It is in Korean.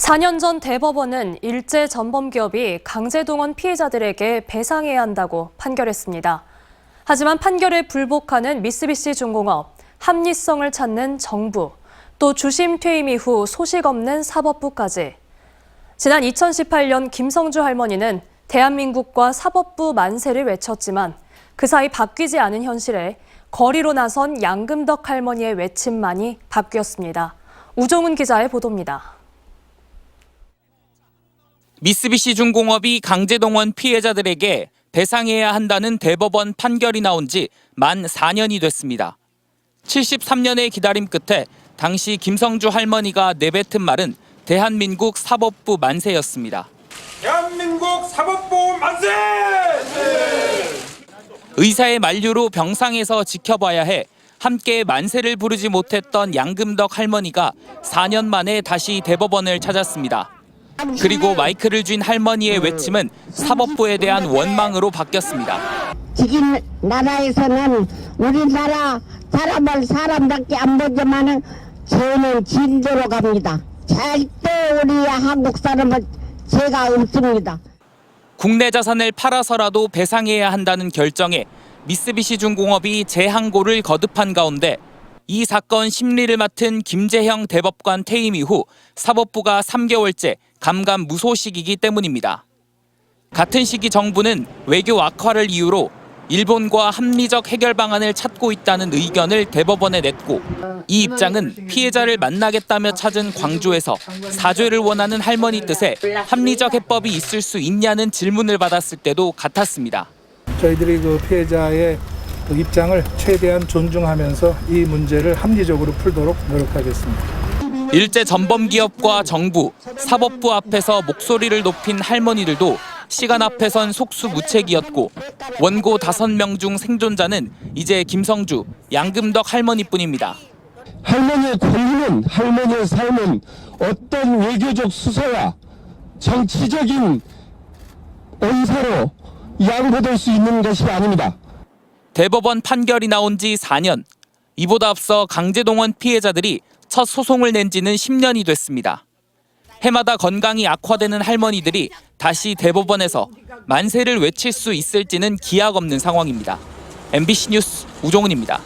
4년 전 대법원은 일제 전범기업이 강제동원 피해자들에게 배상해야 한다고 판결했습니다. 하지만 판결에 불복하는 미쓰비시 중공업, 합리성을 찾는 정부, 또 주심 퇴임 이후 소식 없는 사법부까지. 지난 2018년 김성주 할머니는 대한민국과 사법부 만세를 외쳤지만 그 사이 바뀌지 않은 현실에 거리로 나선 양금덕 할머니의 외침만이 바뀌었습니다. 우종은 기자의 보도입니다. 미쓰비시 중공업이 강제동원 피해자들에게 배상해야 한다는 대법원 판결이 나온 지 만 4년이 됐습니다. 73년의 기다림 끝에 당시 김성주 할머니가 내뱉은 말은 대한민국 사법부 만세였습니다. 대한민국 사법부 만세! 의사의 만류로 병상에서 지켜봐야 해 함께 만세를 부르지 못했던 양금덕 할머니가 4년 만에 다시 대법원을 찾았습니다. 그리고 마이크를 쥔 할머니의 외침은 사법부에 대한 원망으로 바뀌었습니다. 지금 나라에서는 우리나라 사람을 사람답게 안 보지만은 죄는 진대로 갑니다. 절대 우리 한국 사람은 죄가 없습니다. 국내 자산을 팔아서라도 배상해야 한다는 결정에 미쓰비시 중공업이 재항고를 거듭한 가운데 이 사건 심리를 맡은 김재형 대법관 퇴임 이후 사법부가 3개월째 감감무소식이기 때문입니다. 같은 시기 정부는 외교 악화를 이유로 일본과 합리적 해결 방안을 찾고 있다는 의견을 대법원에 냈고 이 입장은 피해자를 만나겠다며 찾은 광주에서 사죄를 원하는 할머니 뜻에 합리적 해법이 있을 수 있냐는 질문을 받았을 때도 같았습니다. 저희들이 그 피해자의 입장을 최대한 존중하면서 이 문제를 합리적으로 풀도록 노력하겠습니다. 일제 전범기업과 정부, 사법부 앞에서 목소리를 높인 할머니들도 시간 앞에선 속수무책이었고 원고 5명 중 생존자는 이제 김성주, 양금덕 할머니뿐입니다. 할머니의 권리는 할머니의 삶은 어떤 외교적 수사와 정치적인 언사로 양보될 수 있는 것이 아닙니다. 대법원 판결이 나온 지 4년, 이보다 앞서 강제동원 피해자들이 첫 소송을 낸 지는 10년이 됐습니다. 해마다 건강이 악화되는 할머니들이 다시 대법원에서 만세를 외칠 수 있을지는 기약 없는 상황입니다. MBC 뉴스 우종은입니다.